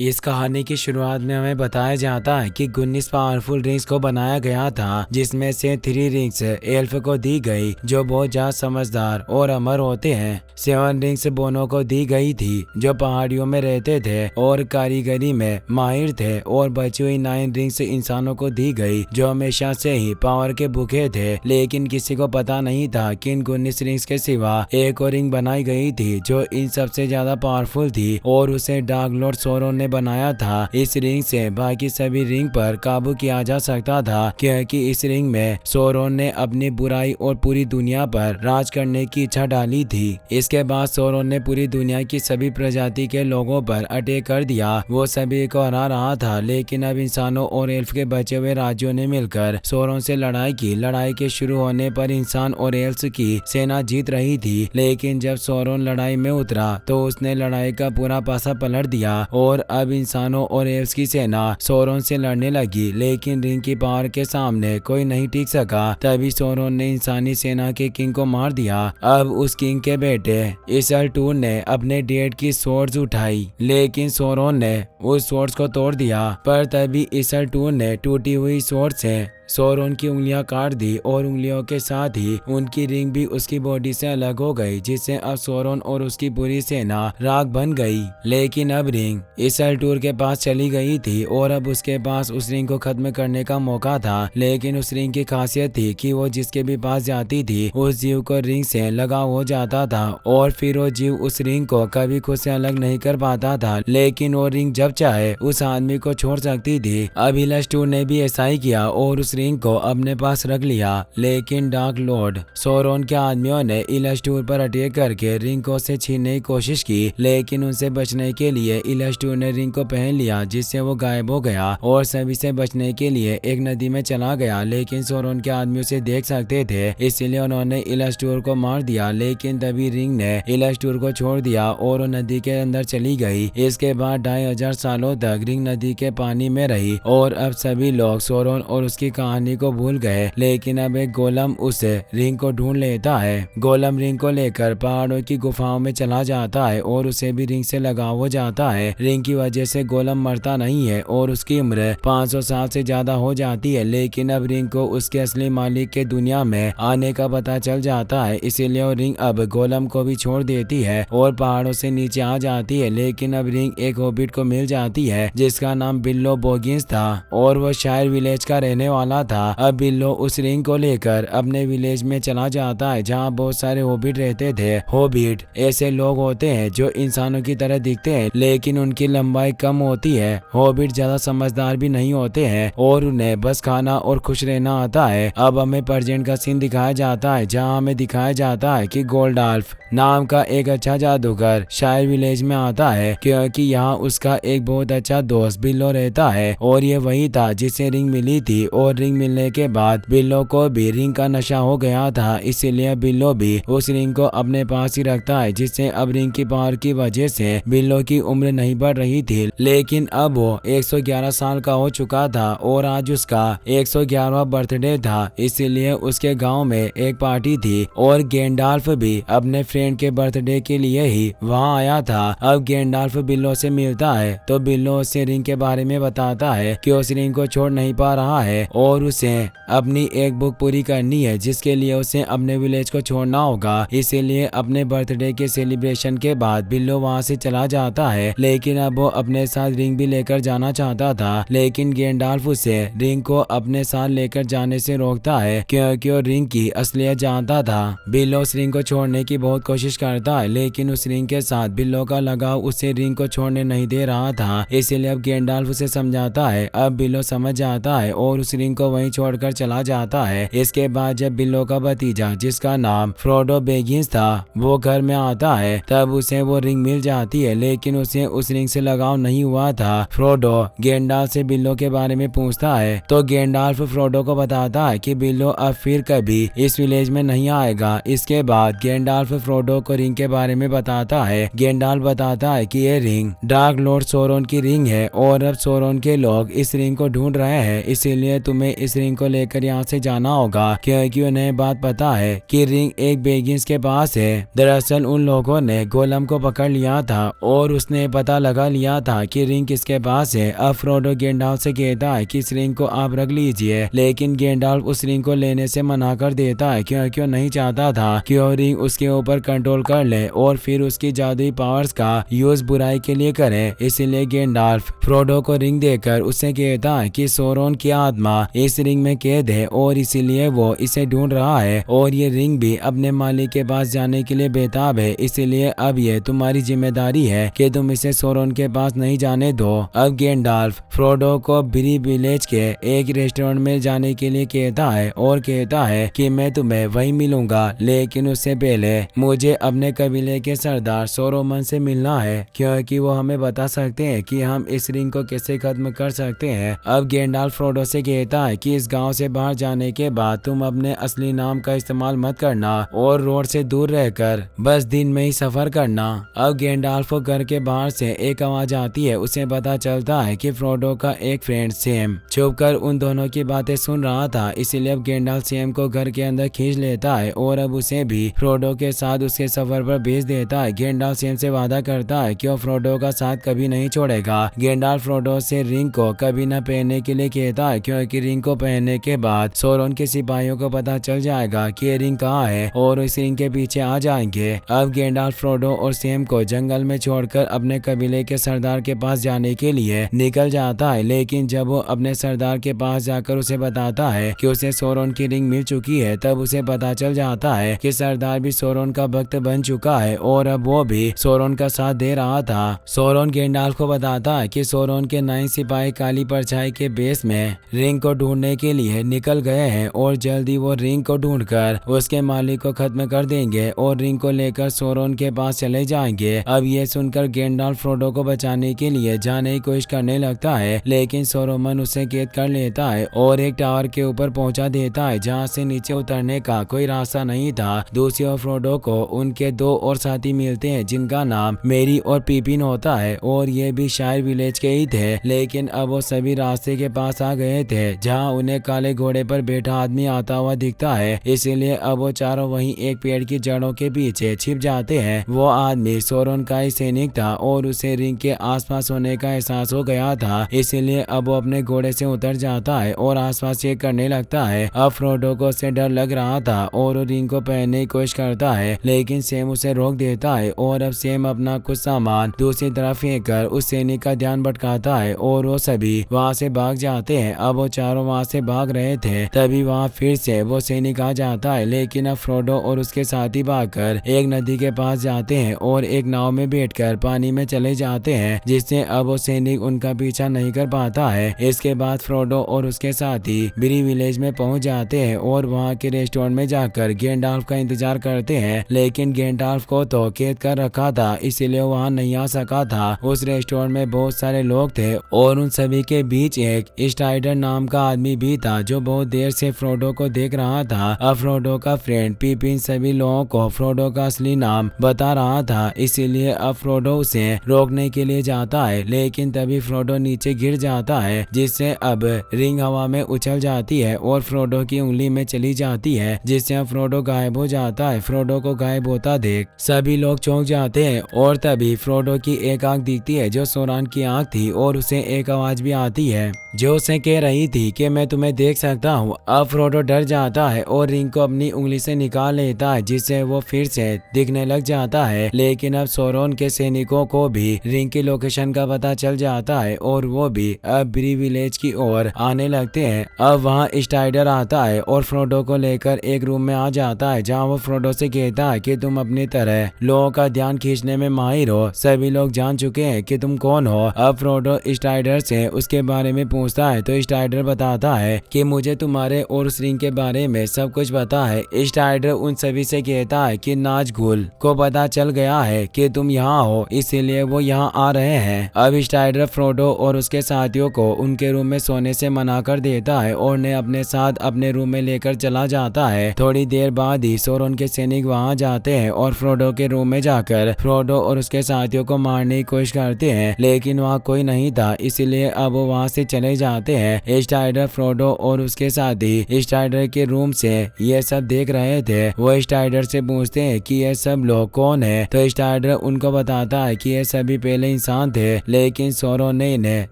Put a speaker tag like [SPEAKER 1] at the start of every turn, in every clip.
[SPEAKER 1] इस कहानी की शुरुआत में हमें बताया जाता है कि 19 पावरफुल रिंग्स को बनाया गया था, जिसमें से 3 रिंग्स एल्फ को दी गई जो बहुत ज्यादा समझदार और अमर होते हैं। 7 रिंग्स बोनो को दी गई थी जो पहाड़ियों में रहते थे और कारीगरी में माहिर थे, और बची हुई 9 रिंग्स इंसानों को दी गई जो हमेशा से ही पावर के भूखे थे। लेकिन किसी को पता नहीं था कि इन 19 रिंग्स के सिवा एक और रिंग बनाई गई थी जो इन सबसे ज्यादा पावरफुल थी, और उसे डार्क लॉर्ड सोरोन ने बनाया था। इस रिंग से बाकी सभी रिंग पर काबू किया जा सकता था, क्योंकि इस रिंग में सोरोन ने अपनी बुराई और पूरी दुनिया पर राज करने की इच्छा डाली थी। इसके बाद सोरोन ने पूरी दुनिया की सभी प्रजाति के लोगों पर अटैक कर दिया। वो सभी को हरा रहा था, लेकिन अब इंसानों और एल्फ के बचे हुए राज्यों ने मिलकर सोरोन से लड़ाई की। लड़ाई के शुरू होने पर इंसान और एल्फ की सेना जीत रही थी, लेकिन जब सोरोन लड़ाई में उतरा तो उसने लड़ाई का पूरा पासा पलट दिया और अब इंसानों और एल्फ की सेना सोरोन से लड़ने लगी। लेकिन रिंग की पावर के सामने कोई नहीं टिक सका। तभी सोरोन ने इंसानी सेना के किंग को मार दिया। अब उस किंग के बेटे इसलटूर ने अपने डेड की स्वॉर्ड्स उठाई, लेकिन सोरोन ने उस स्वॉर्ड्स को तोड़ दिया। पर तभी इसलटूर ने टूटी हुई स्वॉर्ड से सोरोन की उंगलियां काट दी, और उंगलियों के साथ ही उनकी रिंग भी उसकी बॉडी से अलग हो गई, जिससे अब सोरोन और उसकी पूरी सेना राख बन गई। लेकिन अब रिंग इसलटूर के पास चली गई थी और अब उसके पास उस रिंग को खत्म करने का मौका था। लेकिन उस रिंग की खासियत थी कि वो जिसके भी पास जाती थी उस जीव को रिंग से लगाव हो जाता था, और फिर वो जीव उस रिंग को कभी खुद से अलग नहीं कर पाता था। लेकिन वो रिंग जब चाहे उस आदमी को छोड़ सकती थी। अब इसलटूर ने भी ऐसा ही किया और उस रिंग को अपने पास रख लिया। लेकिन डार्क लॉर्ड सोरोन के आदमियों ने इसलटूर पर अटैक करके रिंग को से छीनने की कोशिश की, लेकिन उनसे बचने के लिए इसलटूर ने रिंग को पहन लिया, जिससे वो गायब हो गया और सभी से बचने के लिए एक नदी में चला गया। लेकिन सोरोन के आदमी उसे देख सकते थे, इसलिए उन्होंने इसलटूर को मार दिया। लेकिन तभी रिंग ने इसलटूर को छोड़ दिया और वो नदी के अंदर चली गई। इसके बाद 2500 सालों तक रिंग नदी के पानी में रही और अब सभी लोग सोरोन और उसकी कहानी को भूल गए। लेकिन अब एक गोलम उस रिंग को ढूंढ लेता है। गोलम रिंग को लेकर पहाड़ों की गुफाओं में चला जाता है और उसे भी रिंग से लगाव हो जाता है। रिंग की वजह से गोलम मरता नहीं है और उसकी उम्र 500 साल से ज्यादा हो जाती है। लेकिन अब रिंग को उसके असली मालिक के दुनिया में आने का पता चल जाता है, इसीलिए वो रिंग अब गोलम को भी छोड़ देती है और पहाड़ों से नीचे आ जाती है। लेकिन अब रिंग एक हॉबिट को मिल जाती है जिसका नाम बिल्लो बॉगिंस था, और वो शायर विलेज का रहने वाला था। अब बिल्लो उस रिंग को लेकर अपने विलेज में चला जाता है जहाँ बहुत सारे हॉबिट रहते थे। हॉबिट ऐसे लोग होते हैं जो इंसानों की तरह दिखते हैं, लेकिन उनकी लंबाई कम होती है। हॉबिट ज्यादा समझदार भी नहीं होते हैं और उन्हें बस खाना और खुश रहना आता है। अब हमें प्रेजेंट का सीन दिखाया जाता है जहाँ हमें दिखाया जाता है कि गोल्डाल्फ नाम का एक अच्छा जादूगर शायर विलेज में आता है, क्योंकि यहाँ उसका एक बहुत अच्छा दोस्त बिल्लो रहता है, और ये वही था जिसे रिंग मिली थी। और रिंग मिलने के बाद बिल्लो को भी रिंग का नशा हो गया था, इसीलिए बिल्लो भी उस रिंग को अपने पास ही रखता है, जिससे अब रिंग की पावर की वजह से बिल्लो की उम्र नहीं बढ़ रही थी। लेकिन अब वो 111 साल का हो चुका था और आज उसका 111वां बर्थडे था, इसीलिए उसके गांव में एक पार्टी थी और गैंडाल्फ भी अपने फ्रेंड के बर्थडे के लिए ही वहां आया था। अब गैंडाल्फ बिल्लो से मिलता है तो बिल्लो उसे रिंग के बारे में बताता है कि उस रिंग को छोड़ नहीं पा रहा है और उसे अपनी एक बुक पूरी करनी है, जिसके लिए उसे अपने विलेज को छोड़ना होगा। इसीलिए अपने बर्थडे के सेलिब्रेशन के बाद बिल्लो वहां से चला जाता है। लेकिन अब वो अपने साथ रिंग भी लेकर जाना चाहता था, लेकिन गैंडाल्फ उसे रिंग को अपने साथ लेकर जाने से रोकता है, क्योंकि वो रिंग की असलियत जानता था। बिल्लो उस रिंग को छोड़ने की बहुत कोशिश करता है, लेकिन उस रिंग के साथ बिल्लो का लगाव उसे रिंग को छोड़ने नहीं दे रहा था। इसलिए अब गैंडाल्फ उसे समझाता है। अब बिल्लो समझ जाता है और उस रिंग को वहीं छोड़कर चला जाता है। इसके बाद जब बिल्लो का भतीजा जिसका नाम फ्रोडो बेगिंस था वो घर में आता है, तब उसे वो रिंग मिल जाती है, लेकिन उसे उस रिंग से लगाव नहीं हुआ था। फ्रोडो गैंडाल्फ से बिल्लो के बारे में पूछता है तो गैंडाल्फ फ्रोडो को बताता है कि बिल्लो अब फिर कभी इस विलेज में नहीं आएगा। इसके बाद गैंडाल्फ फ्रोडो को रिंग के बारे में बताता है। गैंडाल्फ बताता है कि ये रिंग डार्क लॉर्ड सोरोन की रिंग है और अब सोरोन के लोग इस रिंग को ढूंढ रहे हैं, इसीलिए तुम्हें इस रिंग को लेकर यहाँ से जाना होगा, क्योंकि उन्हें बात पता है कि रिंग एक बेगिंस के पास है। दरअसल उन लोगों ने गोलम को पकड़ लिया था और उसने पता लगा लिया दिया था कि रिंग किसके पास है। अब फ्रोडो गैंडाल्फ से कहता है कि इस रिंग को आप रख लीजिए, लेकिन गैंडाल्फ उस रिंग को लेने से मना कर देता है क्योंकि वो नहीं चाहता था कि वो रिंग उसके ऊपर कंट्रोल कर ले और फिर उसकी जादुई पावर्स का यूज बुराई के लिए करे। इसीलिए गैंडाल्फ फ्रोडो को रिंग देकर उससे कहता है कि सोरोन की आत्मा इस रिंग में कैद है और इसीलिए वो इसे ढूंढ रहा है और ये रिंग भी अपने मालिक के पास जाने के लिए बेताब है। इसीलिए अब ये तुम्हारी जिम्मेदारी है कि तुम इसे सोरोन के पास नहीं जाने दो। अब गैंडाल्फ फ्रोडो को ब्री विलेज के एक रेस्टोरेंट में जाने के लिए कहता है और कहता है कि मैं तुम्हें वहीं मिलूंगा, लेकिन उससे पहले मुझे अपने कबीले के सरदार सोरोमन से मिलना है क्योंकि वो हमें बता सकते हैं कि हम इस रिंग को कैसे खत्म कर सकते हैं। अब गैंडाल्फ फ्रोडो से कहता है कि इस गांव से बाहर जाने के बाद तुम अपने असली नाम का इस्तेमाल मत करना और रोड से दूर रहकर बस दिन में ही सफर करना। अब गैंडाल्फ को घर के बाहर से एक आवाज आती है। उसे पता चलता है कि फ्रोडो का एक फ्रेंड सैम छुपकर उन दोनों की बातें सुन रहा था। इसीलिए अब गैंडाल्फ सैम को घर के अंदर खींच लेता है और अब उसे भी फ्रोडो के साथ उसके सफर पर भेज देता है। गैंडाल्फ सैम से वादा करता है कि वो फ्रोडो का साथ कभी नहीं छोड़ेगा। गैंडाल्फ फ्रोडो से रिंग को कभी न पहनने के लिए कहता है क्योंकि रिंग को पहनने के बाद सोरोन के सिपाहियों को पता चल जाएगा कि ये रिंग कहाँ है और इस रिंग के पीछे आ जाएंगे। अब गैंडाल्फ फ्रोडो और सैम को जंगल में छोड़कर अपने कबीले के सरदार के पास जाने के लिए निकल जाता है, लेकिन जब वो अपने सरदार के पास जाकर उसे बताता है कि उसे सोरोन की रिंग मिल चुकी है, तब उसे पता चल जाता है कि सरदार भी सोरोन का भक्त बन चुका है और अब वो भी सोरोन का साथ दे रहा था। सोरोन गैंडाल्फ को बताता है कि सोरोन के 9 सिपाही काली परछाई के बेस में रिंग को ढूंढने के लिए निकल गए हैं और जल्दी वो रिंग को ढूंढकर उसके मालिक को खत्म कर देंगे और रिंग को लेकर सोरोन के पास चले जाएंगे। अब ये सुनकर गैंडाल्फ फ्रोडो को बचाने के लिए जाने की कोशिश करने लगता है, लेकिन सोरोमन उसे कैद कर लेता है और एक टावर के ऊपर पहुंचा देता है जहां से नीचे उतरने का कोई रास्ता नहीं था। दूसरी ओर फ्रोडो को उनके 2 और साथी मिलते हैं जिनका नाम मेरी और पिपिन होता है और ये भी शायर विलेज के ही थे, लेकिन अब वो सभी रास्ते के पास आ गए थे जहां उन्हें काले घोड़े पर बैठा आदमी आता हुआ दिखता है। इसीलिए अब वो चारों वहीं एक पेड़ की जड़ों के पीछे छिप जाते हैं। वो आदमी सोरोन का ही सैनिक था और उसे रिंग के आसपास होने का एहसास हो गया था, इसीलिए अब वो अपने घोड़े से उतर जाता है और आसपास चेक करने लगता है। अब फ्रोडो को उससे डर लग रहा था और वो रिंग को पहनने की कोशिश करता है, लेकिन सैम उसे रोक देता है और अब सैम अपना कुछ सामान दूसरी तरफ फेंककर उस सैनिक का ध्यान भटकाता है और वो सभी वहाँ से भाग जाते हैं। अब वो चारों वहाँ से भाग रहे थे, तभी वहाँ फिर से वो सैनिक आ जाता है, लेकिन अब फ्रोडो और उसके साथी भागकर एक नदी के पास जाते हैं और एक नाव में बैठकर पानी में चले जाते हैं, जिससे अब वो सैनिक उनका पीछा नहीं कर पाता है। इसके बाद फ्रोडो और उसके साथी ब्री विलेज में पहुंच जाते हैं और वहाँ के रेस्टोरेंट में जाकर गैंडाल्फ का इंतजार करते हैं, लेकिन गैंडाल्फ को तो कैद कर रखा था इसीलिए वहाँ नहीं आ सका था। उस रेस्टोरेंट में बहुत सारे लोग थे और उन सभी के बीच एक स्टाइडर नाम का आदमी भी था जो बहुत देर से फ्रोडो को देख रहा था। अब फ्रोडो का फ्रेंड पिपिन सभी लोगों को फ्रोडो का असली नाम बता रहा था, इसीलिए अब फ्रोडो उसे रोकने के लिए जाता है, लेकिन तभी फ्रोडो नीचे गिर जाता है जिससे अब रिंग हवा में उछल जाती है और फ्रोडो की उंगली में चली जाती है, जिससे अब फ्रोडो गायब हो जाता है। फ्रोडो को गायब होता देख सभी लोग चौंक जाते हैं और तभी फ्रोडो की एक आंख दिखती है जो सोरान की आंख थी और उसे एक आवाज भी आती है जो उसे कह रही थी कि मैं तुम्हें देख सकता हूँ। अब फ्रोडो डर जाता है और रिंग को अपनी उंगली से निकाल लेता है जिससे वो फिर से दिखने लग जाता है, लेकिन अब सोरोन के सैनिकों को भी रिंग की लोकेशन का पता चल जाता है और वो भी अब ब्री विलेज की ओर आने लगते हैं। अब वहाँ स्टाइडर आता है और फ्रोडो को लेकर एक रूम में आ जाता है जहाँ वो फ्रोडो से कहता है कि तुम अपनी तरह लोगों का ध्यान खींचने में माहिर हो, सभी लोग जान चुके हैं कि तुम कौन हो। अब फ्रोडो स्टाइडर से उसके बारे में पूछता है तो स्टाइडर बताता है कि मुझे तुम्हारे और उस रिंग के बारे में सब कुछ पता है। स्टाइडर उन सभी से कहता है कि नाज़गुल को पता चल गया है कि तुम यहाँ हो, इसीलिए वो यहाँ आ रहे हैं। अब स्टाइडर फ्रोडो और उसके साथियों को उनके रूम में सोने से मना कर देता है और उन्हें अपने साथ अपने रूम में लेकर चला जाता है। थोड़ी देर बाद ही सोरोन के सैनिक वहाँ जाते हैं और फ्रोडो के रूम में जाकर फ्रोडो और उसके साथियों को मारने की कोशिश करते हैं, लेकिन वहाँ कोई नहीं था, इसीलिए अब वो वहाँ से चले जाते हैं। स्टाइडर फ्रोडो और उसके साथी स्टाइडर के रूम से ये सब देख रहे थे। वो स्टाइडर से पूछते हैं कि ये सब लोग कौन है, तो स्टाइडर उनको बताता है कि ये सभी पहले इंसान थे, लेकिन सोरोन ने इन्हें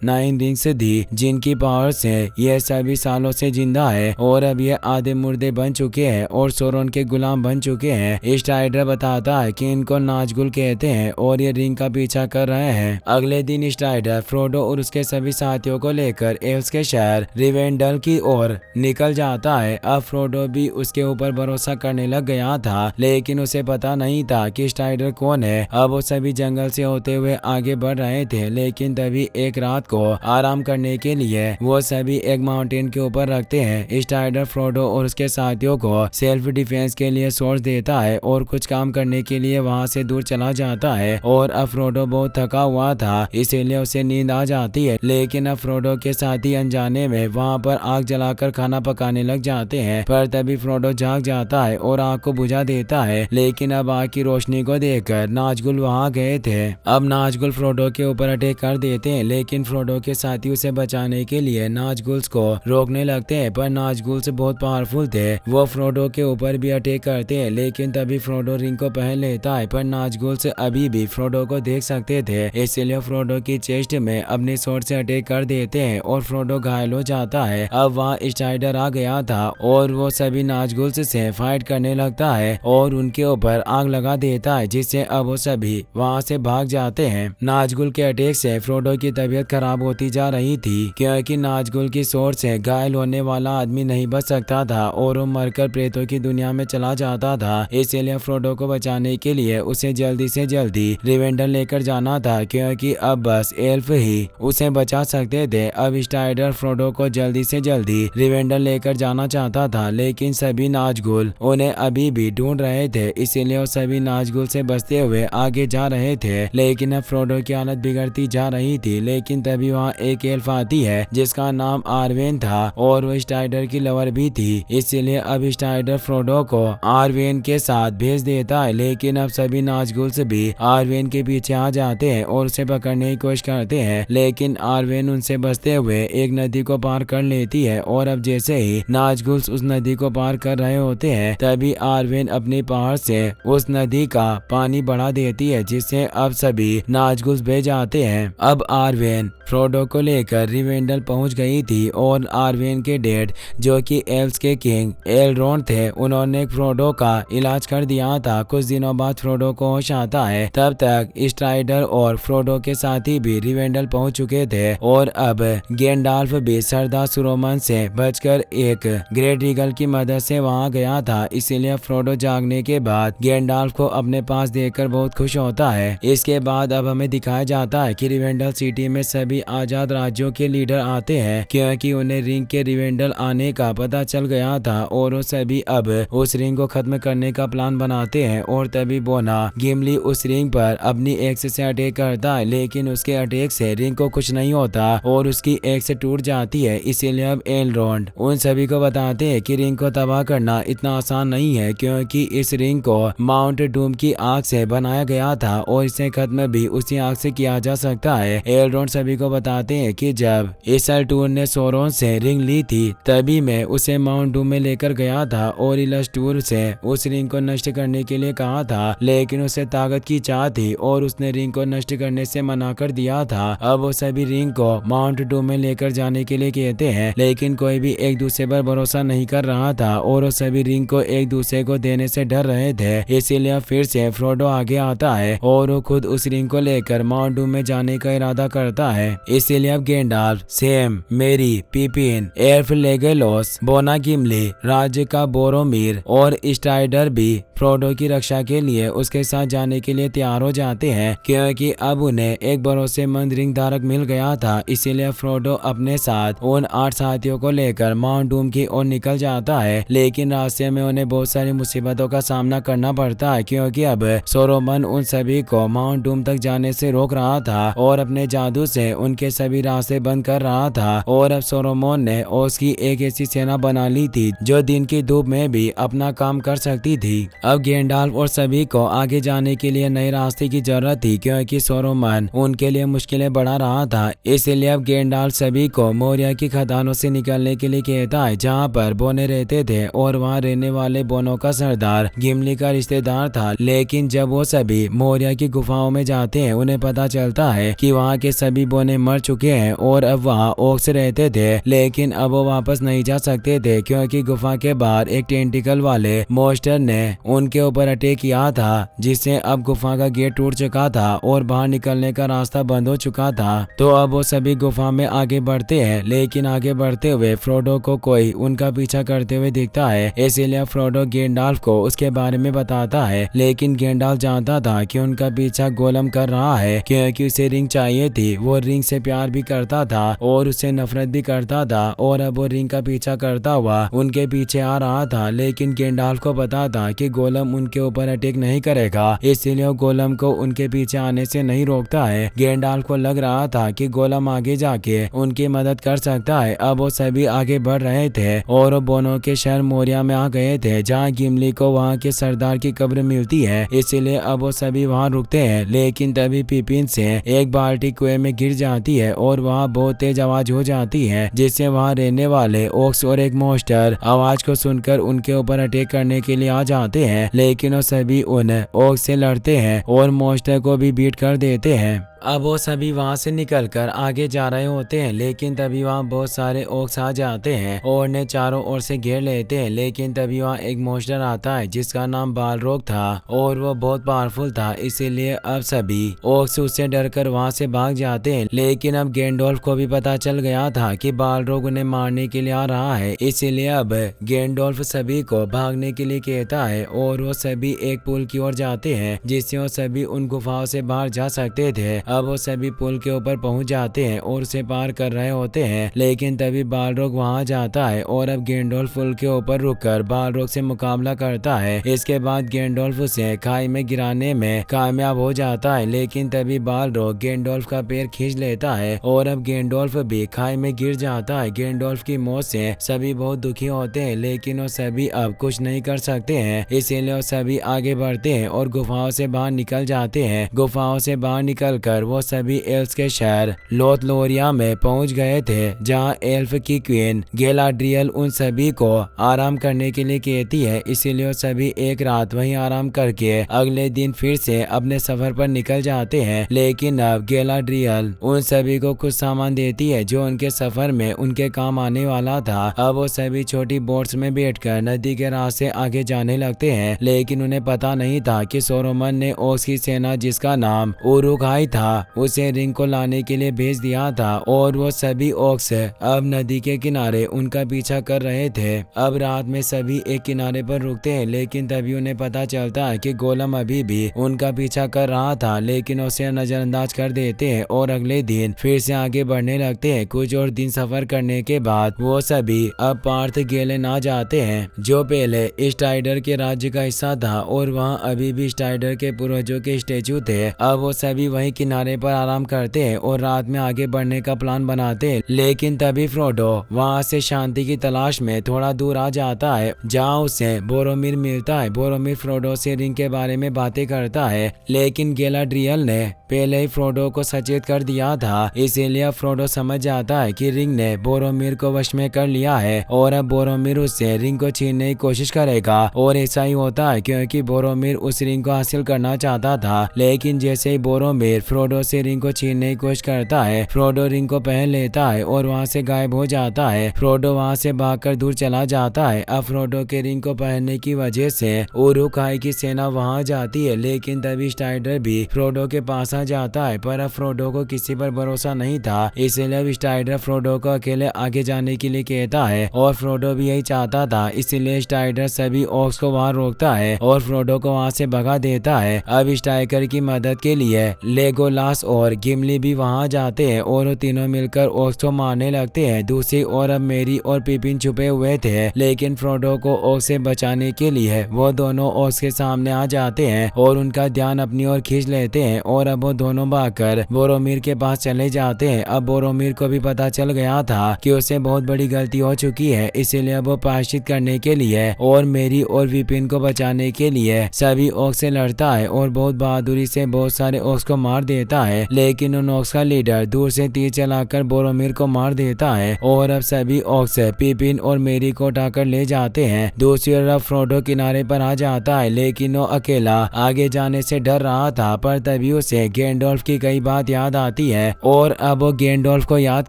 [SPEAKER 1] 9 रिंग्स दी जिनकी पावर से ये सभी सालों से जिंदा है और अब ये आधे मुर्दे बन चुके हैं और सोरोन के गुलाम बन चुके हैं। स्ट्राइडर बताता है कि इनको नाज़गुल कहते हैं और ये रिंग का पीछा कर रहे हैं। अगले दिन स्ट्राइडर फ्रोडो और उसके सभी साथियों को लेकर एल्व्स के शहर रिवेंडल की ओर निकल जाता है। अब फ्रोडो भी उसके ऊपर भरोसा करने लग गया था, लेकिन उसे पता नहीं था कि स्ट्राइडर कौन है। अब वो सभी जंगल से होते हुए आगे बढ़ रहे थे, लेकिन तभी एक रात को आराम करने के लिए वो सभी एक माउंटेन के ऊपर रखते हैं। स्ट्राइडर फ्रोडो और उसके साथियों को सेल्फ डिफेंस के लिए सोर्स देता है और कुछ काम करने के लिए वहाँ से दूर चला जाता है। और अब फ्रोडो बहुत थका हुआ था, इसीलिए उसे नींद आ जाती है, लेकिन अब फ्रोडो के साथी अनजाने में वहाँ पर आग जलाकर खाना पकाने लग जाते हैं। पर तभी फ्रोडो जाग जाता है और आग को बुझा देता है, लेकिन अब आग की रोशनी को देखकर नाज़गुल वहाँ गए थे। अब नाज़गुल फ्रोडो के ऊपर अटैक कर देते हैं, लेकिन फ्रोडो के साथी उसे बचाने के लिए नाज़गुल्स को रोकने लगते हैं। पर नाज़गुल्स बहुत पावरफुल थे, वो फ्रोडो के ऊपर भी अटैक करते हैं, लेकिन तभी फ्रोडो रिंग को पहन लेता है। पर नाज़गुल्स अभी भी फ्रोडो को देख सकते थे, इसलिए फ्रोडो की चेस्ट में अपने स्वॉर्ड से अटैक कर देते हैं और फ्रोडो घायल हो जाता है। अब वहाँ स्ट्राइडर आ गया था और वो सभी नाज़गुल्स से फाइट करने लगता है और उनके ऊपर आग लगा देता है, जिससे अब वो सभी वहाँ से भाग जाते हैं। नाज़गुल के अटैक से फ्रोडो की तबीयत खराब होती जा रही थी, क्योंकि नाज़गुल की स्वॉर्ड से घायल होने वाला आदमी नहीं बच सकता था और वो मरकर प्रेतों की दुनिया में चला जाता था। इसलिए फ्रोडो को बचाने के लिए उसे जल्दी से जल्दी रिवेंडल लेकर जाना था, क्योंकि अब बस एल्फ ही उसे बचा सकते थे। अब स्ट्राइडर फ्रोडो को जल्दी से जल्दी रिवेंडल लेकर जाना चाहता था, लेकिन सभी नाज़गुल उन्हें अभी भी ढूंढ रहे थे, इसीलिए वो सभी नाज़गुल से बचते हुए आगे जा रहे थे। लेकिन अब फ्रोडो की हालत बिगड़ती जा रही थी, लेकिन तभी वहाँ एक एल्फ आती है जिसका नाम आरवेन था और वो स्ट्राइडर की लवर भी थी। इसीलिए अब स्ट्राइडर फ्रोडो को आरवेन के साथ भेज देता है, लेकिन अब सभी नाज़गुल्स भी आरवेन के पीछे आ जाते हैं और उसे पकड़ने की कोशिश करते हैं, लेकिन आरवेन उनसे बचते हुए एक नदी को पार कर लेती है। और अब जैसे ही नाज़गुल्स उस नदी को पार कर रहे होते हैं, तभी आरवेन अपनी पहाड़ से उस नदी का पानी बढ़ा देती है, जिससे अब सभी नाज़गुल्स बह जाते हैं। अब आरवेन फ्रोडो को लेकर रिवेंडल पहुंच गई थी और आरवेन के डैड, जो कि एल्व्स के किंग एलरोंड थे, उन्होंने फ्रोडो का इलाज कर दिया था। कुछ दिनों बाद फ्रोडो को होश आता है, तब तक स्ट्राइडर और फ्रोडो के साथी भी रिवेंडल पहुंच चुके थे और अब गैंडाल्फ भी सरदार सुरोमन से बचकर एक ग्रेट ईगल की मदद से वहां गया था। इसीलिए फ्रोडो जागने के बाद गैंडाल्फ को अपने पास देखकर बहुत खुश होता है। इसके बाद अब हमें दिखाया जाता है कि रिवेंडल सिटी में सभी आजाद राज्यों के लीडर आते हैं, क्योंकि उन्हें रिंग के रिवेंडल आने का पता चल गया था और वो सभी अब उस रिंग को खत्म करने का प्लान बनाते हैं। और तभी बोना गिमली उस रिंग पर अपनी एक्स से अटैक करता है, लेकिन उसके अटैक से रिंग को कुछ नहीं होता और उसकी एक्स टूट जाती है। इसीलिए अब एलरोंड उन सभी को बताते हैं कि रिंग को तबाह करना इतना आसान नहीं है, क्योंकि इस रिंग को माउंट डूम की आग से बनाया गया था और इसे खत्म भी उसी आग से किया जा सकता है। एलरोंड सभी को बताते हैं कि जब इलसटूर ने सोरोन से रिंग ली थी, तभी मैं उसे माउंट डूम में लेकर गया था और इलसटूर से उस रिंग को नष्ट करने के लिए कहा था, लेकिन उसे ताकत की चाह थी और उसने रिंग को नष्ट करने से मना कर दिया था। अब वो सभी रिंग को माउंट डूम में लेकर जाने के लिए कहते हैं, लेकिन कोई भी एक दूसरे पर भरोसा नहीं कर रहा था और वो सभी रिंग को एक दूसरे को देने से डर रहे थे। इसीलिए फिर से फ्रोडो आगे आता है और वो खुद उस रिंग को लेकर माउंट डूम में जाने का इरादा करता है। इसीलिए अब गैंडाल्फ, सैम, मेरी, पिपिन, एल्फ लेगोलास, बोना गिमली, राज्य का बोरोमीर और स्ट्राइडर भी फ्रोडो की रक्षा के लिए उसके साथ जाने के लिए तैयार हो जाते हैं, क्योंकि अब उन्हें एक भरोसेमंद रिंग धारक मिल गया था। इसीलिए फ्रोडो अपने साथ उन 8 साथियों को लेकर माउंट डूम की ओर निकल जाता है, लेकिन रास्ते में उन्हें बहुत सारी मुसीबतों का सामना करना पड़ता है, क्योंकि अब सोरोमन उन सभी को माउंट डूम तक जाने से रोक रहा था और अपने जादू से उनके सभी रास्ते बंद कर रहा था। और अब सोरोमन ने उसकी एक ऐसी सेना बना ली थी जो दिन की धूप में भी अपना काम कर सकती थी। अब गैंडाल्फ और सभी को आगे जाने के लिए नए रास्ते की जरूरत थी, क्योंकि सोरोमन उनके लिए मुश्किलें बढ़ा रहा था। इसलिए अब गैंडाल्फ सभी को मोरिया की खदानों से निकलने के लिए कहता है, जहाँ पर बोने रहते थे और वहाँ रहने वाले बोनों का सरदार गिमली का रिश्तेदार था। लेकिन जब वो सभी मोरिया की गुफाओं में जाते हैं, उन्हें पता चलता है कि वहाँ के सभी बोने मर चुके हैं और अब वहाँ ओक्स रहते थे, लेकिन अब वो वापस नहीं जा सकते थे क्योंकि गुफा के बाहर एक टेंटिकल वाले मॉन्स्टर ने उनके ऊपर अटैक किया था, जिससे अब गुफा का गेट टूट चुका था और बाहर निकलने का रास्ता बंद हो चुका था। तो अब वो सभी गुफा में आगे बढ़ते हैं, लेकिन आगे बढ़ते हुए फ्रोडो को कोई उनका पीछा करते हुए दिखता है। इसीलिए फ्रोडो गैंडाल्फ को उसके बारे में बताता है, लेकिन गैंडाल्फ जानता था कि उनका पीछा गोलम कर रहा है क्योंकि उसे रिंग चाहिए थी। वो रिंग से प्यार भी करता था और उससे नफरत भी करता था और अब वो रिंग का पीछा करता हुआ उनके पीछे आ रहा था। लेकिन गैंडाल्फ को पता था कि गोलम उनके ऊपर अटैक नहीं करेगा, इसीलिए वो गोलम को उनके पीछे आने से नहीं रोकता है। गैंडाल्फ को लग रहा था कि गोलम आगे जाके उनकी मदद कर सकता है। अब वो सभी आगे बढ़ रहे थे और वो बोनो के शहर मोरिया में आ गए थे, जहाँ गिमली को वहाँ के सरदार की कब्र मिलती है। इसीलिए अब वो सभी वहाँ रुकते हैं, लेकिन तभी पिपिन से एक बाल्टी कुएं में गिर जाती है और वहाँ बहुत तेज आवाज हो जाती है, जिससे वहाँ रहने वाले ओक्स और एक मॉन्स्टर आवाज को सुनकर उनके ऊपर अटैक करने के लिए आ जाते हैं। लेकिन वो सभी उन ओक्स से लड़ते हैं और मॉन्स्टर को भी बीट कर देते हैं। अब वो सभी वहाँ से निकलकर आगे जा रहे होते हैं, लेकिन तभी वहाँ बहुत सारे ओक्स आ जाते हैं और उन्हें चारों ओर से घेर लेते हैं। लेकिन तभी वहाँ एक मॉन्स्टर आता है जिसका नाम बालरोग था और वो बहुत पावरफुल था, इसीलिए अब सभी ओक्स उससे डरकर वहाँ से भाग जाते हैं। लेकिन अब गैंडोल्फ को भी पता चल गया था कि बालरोग उन्हें मारने के लिए आ रहा है, इसीलिए अब गैंडोल्फ सभी को भागने के लिए कहता है और वो सभी एक पुल की ओर जाते हैं, जिससे वो सभी उन गुफाओं से बाहर जा सकते थे। अब वो सभी पुल के ऊपर पहुंच जाते हैं और उसे पार कर रहे होते हैं, लेकिन तभी बालरोग वहां जाता है और अब गैंडोल्फ पुल के ऊपर रुककर बालरोग से मुकाबला करता है। इसके बाद गैंडोल्फ उसे खाई में गिराने में कामयाब हो जाता है, लेकिन तभी बालरोग गैंडोल्फ का पैर खींच लेता है और अब गैंडोल्फ भी खाई में गिर जाता है। गैंडोल्फ की मौत से सभी बहुत दुखी होते हैं, लेकिन वो सभी अब कुछ नहीं कर सकते हैं, इसीलिए वो सभी आगे बढ़ते हैं और गुफाओं से बाहर निकल जाते हैं। गुफाओं से बाहर निकलकर वो सभी एल्फ के शहर लोथलोरिया में पहुंच गए थे, जहां एल्फ की क्वीन गेलाड्रियल उन सभी को आराम करने के लिए कहती है। इसीलिए वो सभी एक रात वहीं आराम करके अगले दिन फिर से अपने सफर पर निकल जाते हैं। लेकिन अब गेलाड्रियल उन सभी को कुछ सामान देती है जो उनके सफर में उनके काम आने वाला था। अब वो सभी छोटी बोट्स में बैठकर नदी के रास्ते आगे जाने लगते हैं, लेकिन उन्हें पता नहीं था कि सोरोमन ने ओक्स की सेना, जिसका नाम उरुखाई था, उसे रिंग को लाने के लिए भेज दिया था और वो सभी ओक्स अब नदी के किनारे उनका पीछा कर रहे थे। अब रात में सभी एक किनारे पर रुकते हैं, लेकिन तभी उन्हें पता चलता है कि गोलम अभी भी उनका पीछा कर रहा था, लेकिन उसे नजरअंदाज कर देते हैं और अगले दिन फिर से आगे बढ़ने लगते हैं। कुछ और दिन सफर करने के बाद वो सभी अब पार्थ गेलेन आ जाते हैं, जो पहले स्टाइडर के राज्य का हिस्सा था और वहाँ अभी भी स्टाइडर के पूर्वजों के स्टेचू थे। अब वो सभी वहीं किनारे पर आराम करते हैं और रात में आगे बढ़ने का प्लान बनाते हैं, लेकिन तभी फ्रोडो वहां से शांति की तलाश में थोड़ा दूर आ जाता है, जहां उसे बोरोमिर मिलता है। बोरोमिर फ्रोडो से रिंग के बारे में बातें करता है, लेकिन गेलाड्रियल ने पहले ही फ्रोडो को सचेत कर दिया था, इसीलिए फ्रोडो समझ जाता है कि रिंग ने बोरोमिर को वश में कर लिया है और अब बोरोमिर उससे रिंग को छीनने की कोशिश करेगा। और ऐसा ही होता है क्योंकि बोरोमिर उस रिंग को हासिल करना चाहता था, लेकिन जैसे ही बोरोमिर फ्रोडो से रिंग को छीनने की कोशिश करता है, फ्रोडो रिंग को पहन लेता है और वहां से गायब हो जाता है। फ्रोडो वहां से भागकर दूर चला जाता है। अब फ्रोडो के रिंग को पहनने की वजह से उरुखाई की सेना वहां जाती है, लेकिन तभी स्टाइडर भी फ्रोडो के पास आ जाता है, पर अब फ्रोडो को किसी पर भरोसा नहीं था, इसलिए स्टाइडर फ्रोडो को अकेले आगे जाने के लिए कहता है और फ्रोडो भी यही चाहता था, इसीलिए स्टाइडर सभी ऑक्स को वहां रोकता है और फ्रोडो को वहां से भगा देता है। अब स्टाइकर की मदद के लिए लेगोलास और गिमली भी वहां जाते हैं और वो तीनों मिलकर ऑक्स को मारने लगते हैं। दूसरी ओर अब मेरी और पिपिन छुपे हुए थे, लेकिन फ्रोडो को ऑक्स से बचाने के लिए वो दोनों ऑक्स के सामने आ जाते हैं और उनका ध्यान अपनी ओर खींच लेते हैं और अब वो दोनों भागकर बोरोमिर के पास चले जाते हैं। अब बोरोमिर को भी पता चल गया था कि उसे बहुत बड़ी गलती हो चुकी है, इसीलिए अब वो प्रायश्चित करने के लिए और मेरी और विपिन को बचाने के लिए सभी ऑक्स से लड़ता है और बहुत बहादुरी से बहुत सारे ऑक्स को मार देता देता है, लेकिन उन ऑक्स का लीडर दूर से तीर चलाकर बोरोमिर को मार देता है और अब सभी ऑक्स पिपिन और मेरी को उठाकर ले जाते हैं। दूसरी तरफ फ्रोडो किनारे पर आ जाता है, लेकिन वो अकेला आगे जाने से डर रहा था। पर तभी उसे गैंडोल्फ की कई बात याद आती है और अब वो गैंडोल्फ को याद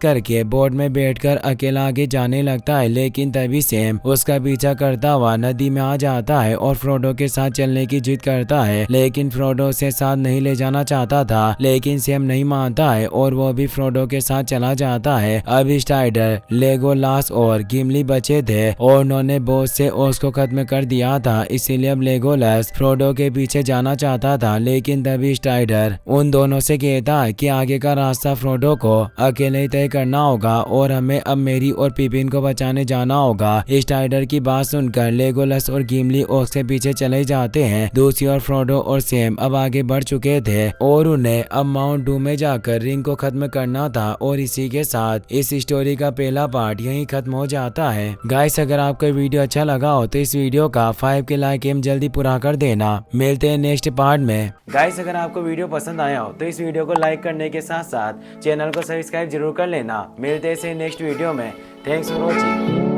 [SPEAKER 1] करके बोट में बैठकर अकेला आगे जाने लगता है। लेकिन तभी सैम उसका पीछा करता हुआ नदी में आ जाता है और फ्रोडो के साथ चलने की जिद करता है, लेकिन फ्रोडो उसे साथ नहीं ले जाना चाहता था। लेकिन सैम नहीं मानता है और वो भी फ्रोडो के साथ चला जाता है। अब स्टाइडर, लेगोलास और गिमली बचे थे और उन्होंने बहुत से ऑक्स को खत्म कर दिया था, इसीलिए अब लेगोलास फ्रोडो के पीछे जाना चाहता था। लेकिन तभी स्टाइडर उन दोनों से कहता है कि आगे का रास्ता फ्रोडो को अकेले ही तय करना होगा और हमें अब मेरी और पिपिन को बचाने जाना होगा। स्टाइडर की बात सुनकर लेगोलास और गिमली ऑक्स के पीछे चले जाते हैं। दूसरी ओर फ्रोडो और सैम अब आगे बढ़ चुके थे और उन्हें अब माउंट डूम में जाकर रिंग को खत्म करना था। और इसी के साथ इस स्टोरी का पहला पार्ट यहीं खत्म हो जाता है। गाइस, अगर आपको वीडियो अच्छा लगा हो तो इस वीडियो का 5 के लाइक एम जल्दी पूरा कर देना। मिलते हैं नेक्स्ट पार्ट में। गाइस, अगर आपको वीडियो पसंद आया हो तो इस वीडियो को लाइक करने के साथ साथ चैनल को सब्सक्राइब जरूर कर लेना। मिलते हैं नेक्स्ट वीडियो में। Thanks for watching.